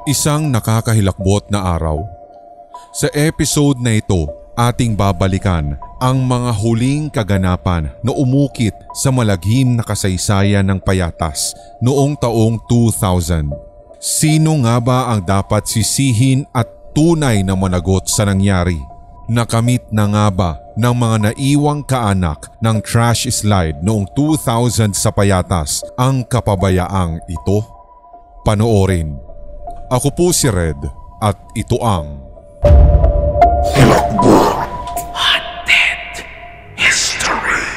Isang nakakahilakbot na araw. Sa episode na ito, ating babalikan ang mga huling kaganapan na umukit sa malaghim na kasaysayan ng Payatas noong taong 2000. Sino nga ba ang dapat sisihin at tunay na managot sa nangyari? Nakamit na nga ba ng mga naiwang kaanak ng trash slide noong 2000 sa Payatas ang kapabayaang ito? Panoorin. Ako po si Red at ito ang Haunted History.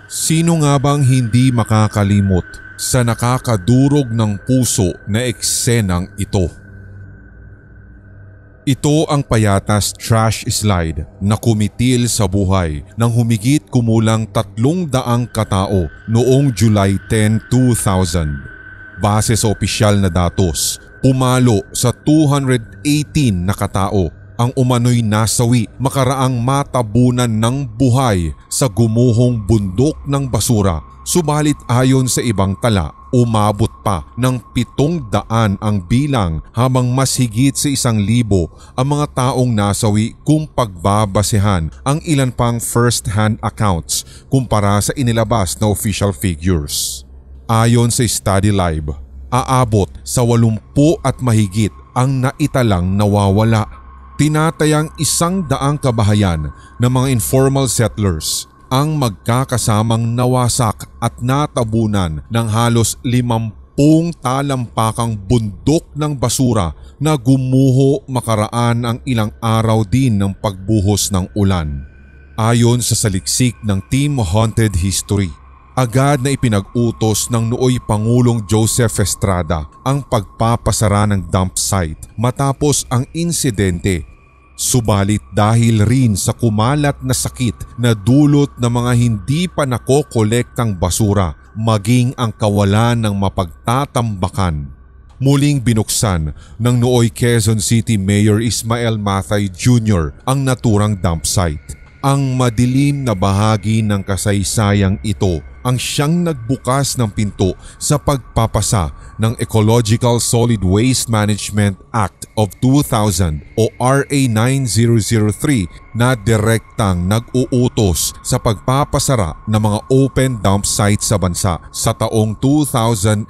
Sino nga bang hindi makakalimot sa nakakadurog ng puso na eksenang ito? Ito ang Payatas Trash Slide na kumitil sa buhay ng humigit kumulang 300 katao noong July 10, 2000. Base sa opisyal na datos, pumalo sa 218 na katao ang umano'y nasawi makaraang matabunan ng buhay sa gumuhong bundok ng basura. Subalit ayon sa ibang tala, umabot pa ng 700 ang bilang habang mas higit sa 1,000 ang mga taong nasawi kung pagbabasehan ang ilan pang first-hand accounts kumpara sa inilabas na official figures. Ayon sa Study Live, aabot sa 80 at mahigit ang naitalang nawawala. Tinatayang 100 kabahayan ng mga informal settlers ang magkakasamang nawasak at natabunan ng halos 50 talampakang bundok ng basura na gumuho makaraan ang ilang araw din ng pagbuhos ng ulan. Ayon sa saliksik ng Team Haunted History, agad na ipinag-utos ng nooy Pangulong Joseph Estrada ang pagpapasara ng dump site matapos ang insidente. Subalit dahil rin sa kumalat na sakit na dulot ng mga hindi pa nakokolektang basura maging ang kawalan ng mapagtatambakan, muling binuksan ng nooy Quezon City Mayor Ismael Matay Jr. ang naturang dump site. Ang madilim na bahagi ng kasaysayang ito ang siyang nagbukas ng pinto sa pagpapasa ng Ecological Solid Waste Management Act of 2000 o RA 9003 na direktang nag-uutos sa pagpapasara ng mga open dump sites sa bansa sa taong 2004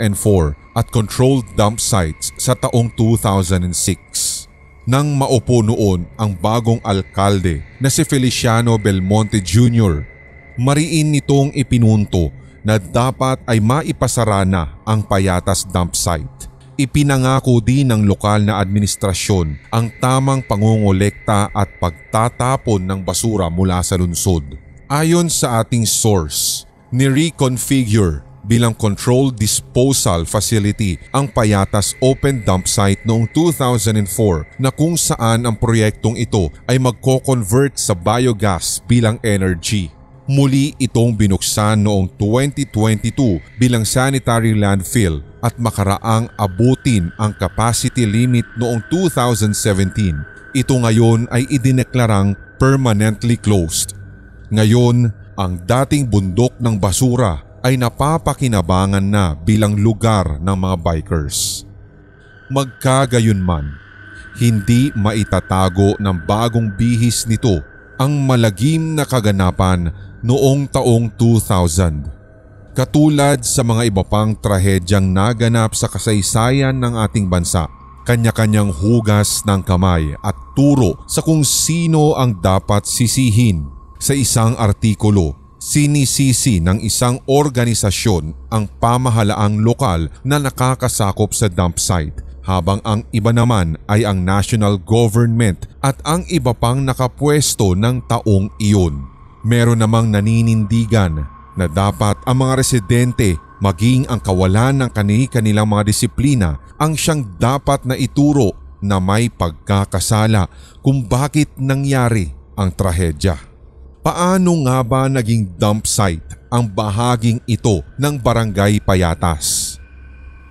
at controlled dump sites sa taong 2006. Nang maupo noon ang bagong alkalde na si Feliciano Belmonte Jr., mariin nitong ipinunto na dapat ay maipasara na ang Payatas dump site. Ipinangako din ng lokal na administrasyon ang tamang pangongolekta at pagtatapon ng basura mula sa lungsod. Ayon sa ating source, ni-reconfigure bilang controlled disposal facility ang Payatas Open Dump Site noong 2004 na kung saan ang proyektong ito ay magko-convert sa biogas bilang energy. Muli itong binuksan noong 2022 bilang sanitary landfill at makaraang abutin ang capacity limit noong 2017. Ito ngayon ay idineklarang permanently closed. Ngayon, ang dating bundok ng basura ay napapakinabangan na bilang lugar ng mga bikers. Magkagayunman, hindi maitatago ng bagong bihis nito ang malagim na kaganapan noong taong 2000. Katulad sa mga iba pang trahedyang naganap sa kasaysayan ng ating bansa, kanya-kanyang hugas ng kamay at turo sa kung sino ang dapat sisihin. Sa isang artikulo, sinisisi ng isang organisasyon ang pamahalaang lokal na nakakasakop sa dump site, habang ang iba naman ay ang national government at ang iba pang nakapwesto ng taong iyon. Meron namang naninindigan na dapat ang mga residente maging ang kawalan ng kanilang mga disiplina ang siyang dapat na ituro na may pagkakasala kung bakit nangyari ang trahedya. Paano nga ba naging dump site ang bahaging ito ng Barangay Payatas?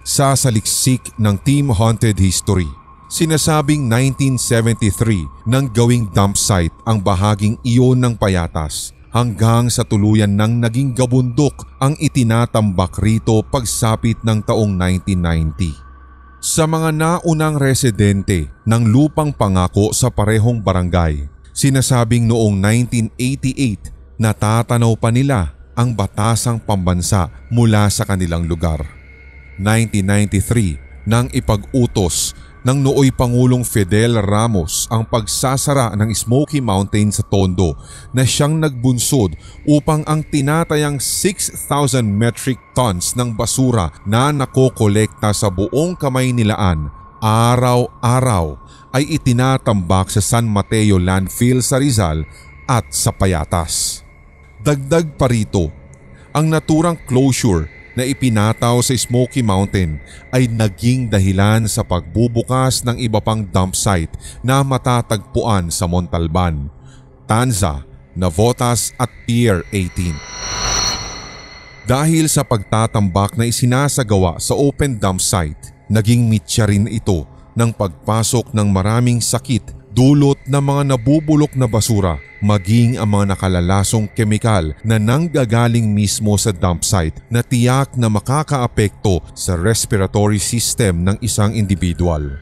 Sa saliksik ng Team Haunted History, sinasabing 1973 nang gawing dump site ang bahaging iyon ng Payatas hanggang sa tuluyan nang naging gabundok ang itinatambak rito pagsapit ng taong 1990. Sa mga naunang residente ng lupang pangako sa parehong barangay, sinasabing noong 1988 natatanaw pa nila ang batasang pambansa mula sa kanilang lugar. 1993 nang ipag-utos ng nooy Pangulong Fidel Ramos ang pagsasara ng Smoky Mountain sa Tondo na siyang nagbunsod upang ang tinatayang 6,000 metric tons ng basura na nakokolekta sa buong Kamaynilaan araw-araw ay itinatambak sa San Mateo Landfill sa Rizal at sa Payatas. Dagdag pa rito, ang naturang closure na ipinataw sa Smoky Mountain ay naging dahilan sa pagbubukas ng iba pang dump site na matatagpuan sa Montalban, Tanza, Navotas at Pier 18. Dahil sa pagtatambak na isinasagawa sa open dump site, naging mitya rin ito ng pagpasok ng maraming sakit dulot ng mga nabubulok na basura maging ang mga nakalalasong kemikal na nanggagaling mismo sa dump site na tiyak na makakaapekto sa respiratory system ng isang individual.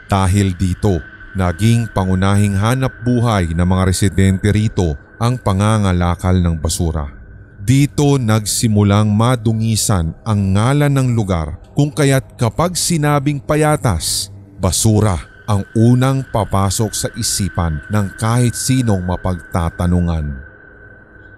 Dahil dito, naging pangunahing hanap buhay ng mga residente rito ang pangangalakal ng basura. Dito nagsimulang madungisan ang ngalan ng lugar kung kaya't kapag sinabing Payatas, basura ang unang papasok sa isipan ng kahit sinong mapagtatanungan.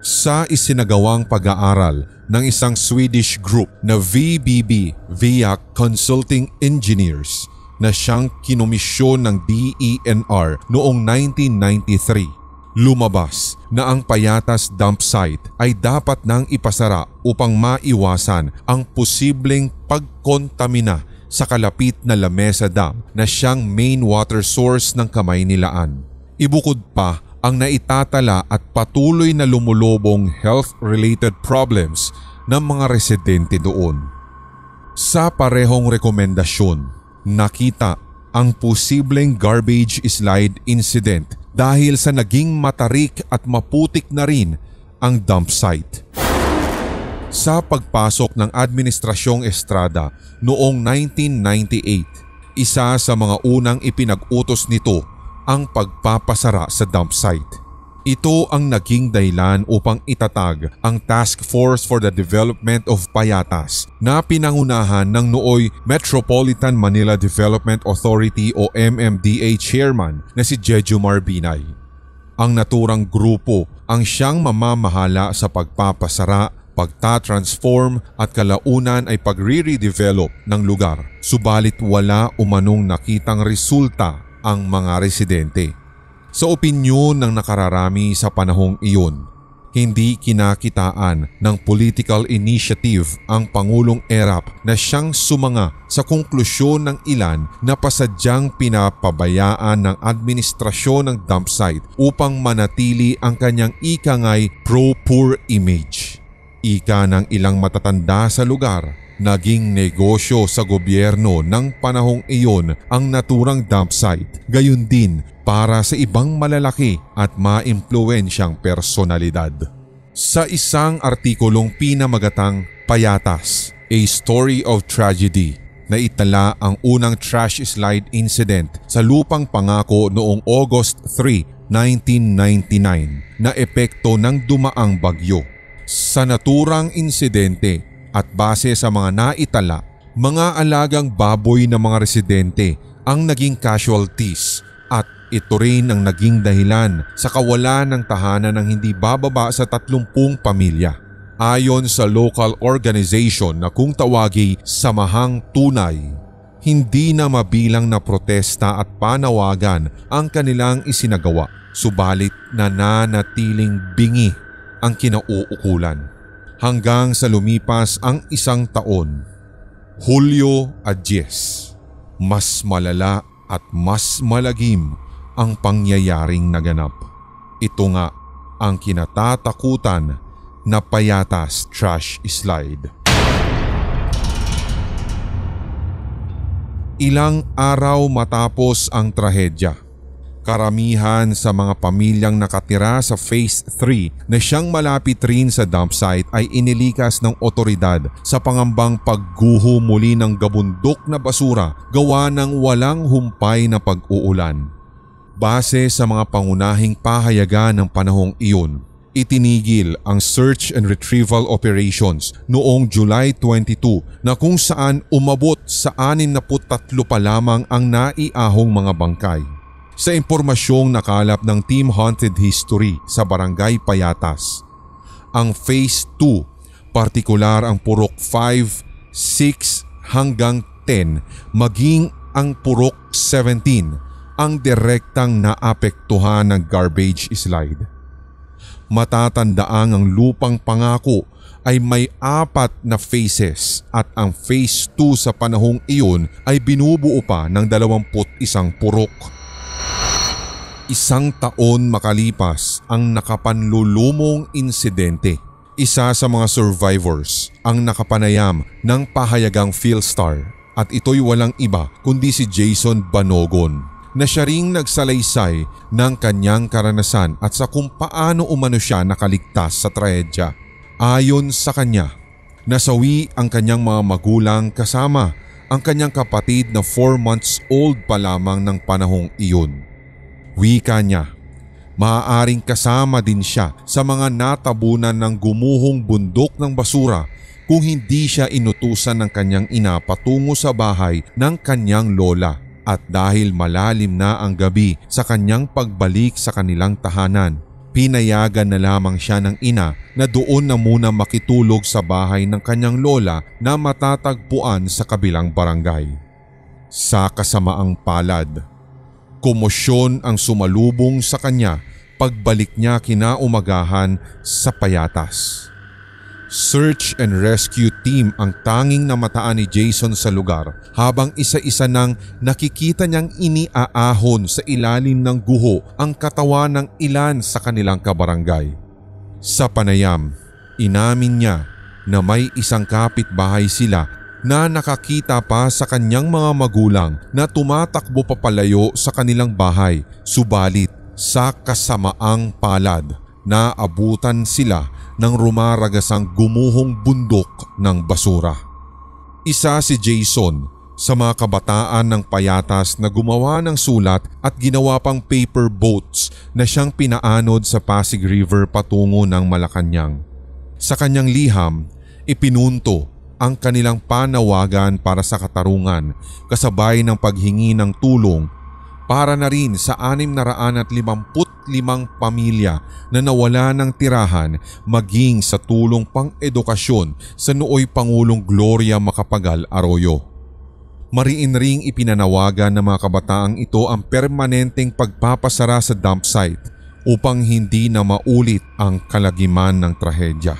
Sa isinagawang pag-aaral ng isang Swedish group na VBB via Consulting Engineers na siyang kinomisyon ng DENR noong 1993, lumabas na ang Payatas dump site ay dapat nang ipasara upang maiwasan ang posibleng pagkontamina sa kalapit na Lamesa Dam na siyang main water source ng Kamaynilaan. Ibukod pa ang naitatala at patuloy na lumulubong health-related problems ng mga residente doon. Sa parehong rekomendasyon, nakita ang posibleng garbage slide incident dahil sa naging matarik at maputik na rin ang dump site. Sa pagpasok ng Administrasyong Estrada noong 1998, isa sa mga unang ipinag-utos nito ang pagpapasara sa dump site. Ito ang naging dahilan upang itatag ang Task Force for the Development of Payatas na pinangunahan ng nooy Metropolitan Manila Development Authority o MMDA Chairman na si Jejomar Binay. Ang naturang grupo ang siyang mamamahala sa pagpapasara, pagta-transform at kalaunan ay pagre-redevelop ng lugar, subalit wala umanong nakitang resulta ang mga residente. Sa opinyon ng nakararami sa panahong iyon, hindi kinakitaan ng political initiative ang Pangulong Erap na siyang sumanga sa konklusyon ng ilan na pasadyang pinapabayaan ng administrasyon ng dump site upang manatili ang kanyang ikangay pro-poor image. Ika ng ilang matatanda sa lugar, naging negosyo sa gobyerno ng panahong iyon ang naturang dump site, gayon din para sa ibang malalaki at maimpluwensyang personalidad. Sa isang artikulong pinamagatang Payatas, A Story of Tragedy, na itala ang unang trash slide incident sa lupang pangako noong August 3, 1999 na epekto ng dumaang bagyo. Sa naturang insidente at base sa mga naitala, mga alagang baboy ng mga residente ang naging casualties at ito rin ang naging dahilan sa kawalan ng tahanan ng hindi bababa sa 30 pamilya. Ayon sa local organization na kung tawagi Samahang Tunay, hindi na mabilang na protesta at panawagan ang kanilang isinagawa, subalit nananatiling bingi ang kinauukulan. Hanggang sa lumipas ang isang taon, Hulyo 10, mas malala at mas malagim ang pangyayaring naganap. Ito nga ang kinatatakutan na Payatas Trash Slide. Ilang araw matapos ang trahedya, Karamihan sa mga pamilyang nakatira sa Phase 3 na siyang malapit rin sa dump site ay inilikas ng otoridad sa pangambang pagguho muli ng gabundok na basura gawa ng walang humpay na pag-uulan. Base sa mga pangunahing pahayagan ng panahong iyon, itinigil ang search and retrieval operations noong July 22 na kung saan umabot sa 63 pa lamang ang naiahong mga bangkay. Sa impormasyong nakalap ng Team Haunted History sa Barangay Payatas, ang Phase 2, partikular ang Purok 5, 6 hanggang 10 maging ang Purok 17 ang direktang naapektuhan ng garbage slide. Matatandaang ang lupang pangako ay may 4 na phases at ang Phase 2 sa panahong iyon ay binubuo pa ng 21 purok. 1 taon makalipas ang nakapanlulumong insidente. Isa sa mga survivors ang nakapanayam ng pahayagang Philstar at ito'y walang iba kundi si Jason Banogon na siya ring nagsalaysay ng kanyang karanasan at sa kung paano umano siya nakaligtas sa trahedya. Ayon sa kanya, nasawi ang kanyang mga magulang kasama ang kanyang kapatid na 4 months old pa lamang ng panahong iyon. Wika niya, maaaring kasama din siya sa mga natabunan ng gumuhong bundok ng basura kung hindi siya inutusan ng kanyang ina patungo sa bahay ng kanyang lola at dahil malalim na ang gabi sa kanyang pagbalik sa kanilang tahanan, pinayagan na lamang siya ng ina na doon na muna makitulog sa bahay ng kanyang lola na matatagpuan sa kabilang barangay. Sa kasamaang palad, komosyon ang sumalubong sa kanya pagbalik niya kinaumagahan sa Payatas. Search and rescue team ang tanging namataan ni Jason sa lugar habang isa-isa nang nakikita niyang iniaahon sa ilalim ng guho ang katawan ng ilan sa kanilang kabarangay. Sa panayam, inamin niya na may isang kapitbahay sila na nakakita pa sa kanyang mga magulang na tumatakbo papalayo sa kanilang bahay, subalit sa kasamaang palad naabutan sila ng rumaragasang gumuhong bundok ng basura. Isa si Jason sa mga kabataan ng Payatas na gumawa ng sulat at ginawa pang paper boats na siyang pinaanod sa Pasig River patungo ng Malacanang. Sa kanyang liham, ipinunto ang kanilang panawagan para sa katarungan kasabay ng paghingi ng tulong para na rin sa 655 pamilya na nawala ng tirahan maging sa tulong pang-edukasyon sa nooy Pangulong Gloria Macapagal Arroyo. Mariin ring ipinanawagan ng mga kabataang ito ang permanenteng pagpapasara sa dump site upang hindi na maulit ang kalagiman ng trahedya.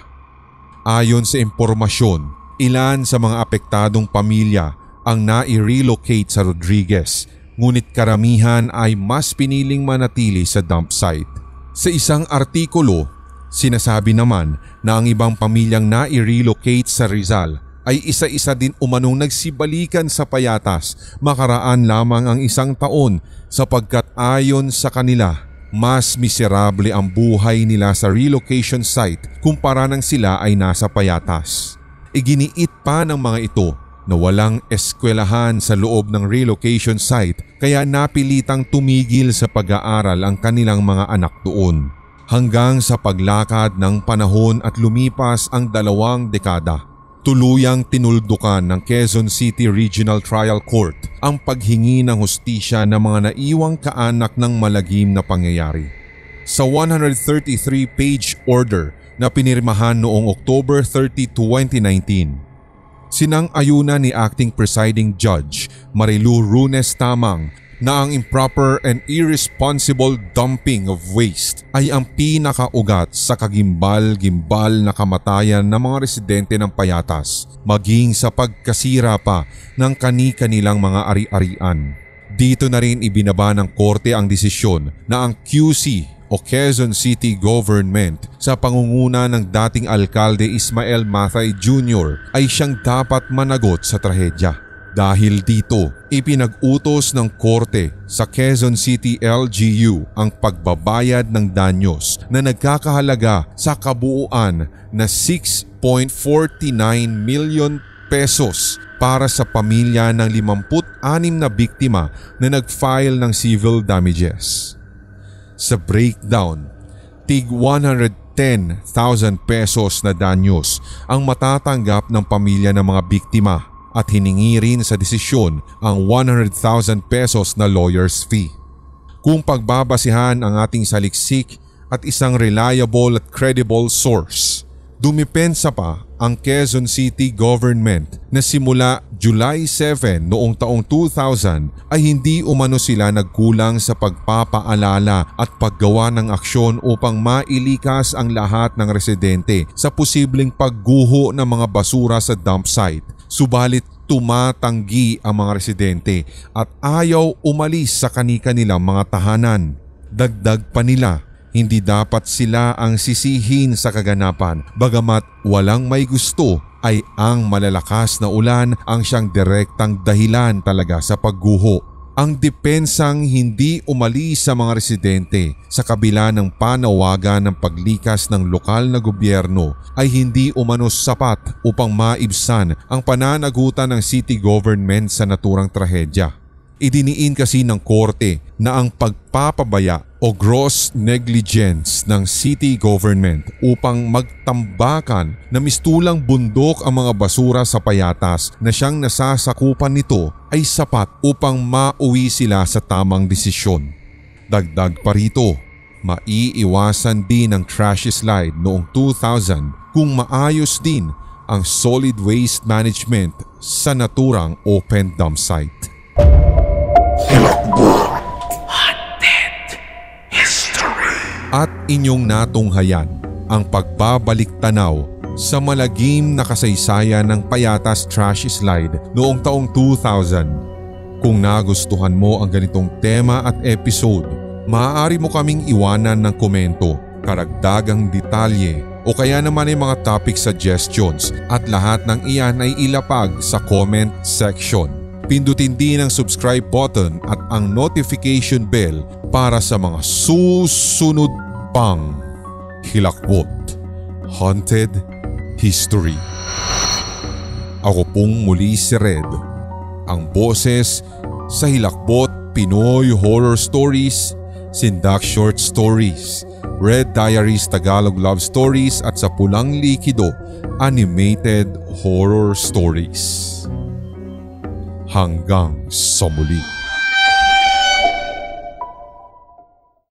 Ayon sa impormasyon, ilan sa mga apektadong pamilya ang nai-relocate sa Rodriguez, ngunit karamihan ay mas piniling manatili sa dump site. Sa isang artikulo, sinasabi naman na ang ibang pamilyang nai-relocate sa Rizal ay isa-isa din umanong nagsibalikan sa Payatas makaraan lamang ang 1 taon sapagkat ayon sa kanila, mas miserable ang buhay nila sa relocation site kumpara nang sila ay nasa Payatas. Iginiit pa ng mga ito na walang eskwelahan sa loob ng relocation site kaya napilitang tumigil sa pag-aaral ang kanilang mga anak doon. Hanggang sa paglakad ng panahon at lumipas ang 2 dekada, tuluyang tinuldukan ng Quezon City Regional Trial Court ang paghingi ng hustisya ng mga naiwang kaanak ng malagim na pangyayari. Sa 133-page order na pinirmahan noong October 30, 2019, sinang-ayunan ni Acting Presiding Judge Marilu Runes Tamang na ang improper and irresponsible dumping of waste ay ang pinakaugat sa kagimbal-gimbal na kamatayan ng mga residente ng Payatas maging sa pagkasira pa ng kani-kanilang mga ari-arian. Dito na rin ibinaba ng korte ang desisyon na ang QC o Quezon City Government sa pangunguna ng dating alkalde Ismael Mathay Jr. ay siyang dapat managot sa trahedya. Dahil dito, ipinag-utos ng korte sa Quezon City LGU ang pagbabayad ng danyos na nagkakahalaga sa kabuuan na 6.49 million pesos para sa pamilya ng 56 na biktima na nag-file ng civil damages. Sa breakdown, tig 110,000 pesos na danyos ang matatanggap ng pamilya ng mga biktima at hiningi rin sa desisyon ang 100,000 pesos na lawyer's fee. Kung pagbabasihan ang ating saliksik at isang reliable at credible source, dumipensa pa ang Quezon City Government na simula July 7 noong taong 2000 ay hindi umano sila nagkulang sa pagpapaalala at paggawa ng aksyon upang mailikas ang lahat ng residente sa posibleng pagguho ng mga basura sa dump site. Subalit tumatanggi ang mga residente at ayaw umalis sa kani-kanilang mga tahanan. Dagdag pa nila, hindi dapat sila ang sisihin sa kaganapan, bagamat walang may gusto ay ang malalakas na ulan ang siyang direktang dahilan talaga sa pagguho. Ang depensang hindi umalis sa mga residente sa kabila ng panawagan ng paglikas ng lokal na gobyerno ay hindi umano sapat upang maibsan ang pananagutan ng city government sa naturang trahedya. Idiniin kasi ng korte na ang pagpapabaya o gross negligence ng city government upang magtambakan na mistulang bundok ang mga basura sa payatas na siyang nasasakupan nito ay sapat upang mauwi sila sa tamang desisyon. Dagdag pa rito, maiiwasan din ang trash slide noong 2000 kung maayos din ang solid waste management sa naturang open dump site. At inyong natunghayan ang pagbabalik tanaw sa malagim na kasaysayan ng Payatas Trash Slide noong taong 2000. Kung nagustuhan mo ang ganitong tema at episode, maaari mo kaming iwanan ng komento, karagdagang detalye o kaya naman ay mga topic suggestions at lahat ng iyan ay ilapag sa comment section. Pindutin din ang subscribe button at ang notification bell para sa mga susunod pang Hilakbot Haunted History. Ako pong muli si Red, ang boses sa Hilakbot Pinoy Horror Stories, Sindak Short Stories, Red Diaries Tagalog Love Stories at sa Pulang Likido Animated Horror Stories. Hanggang sa muli.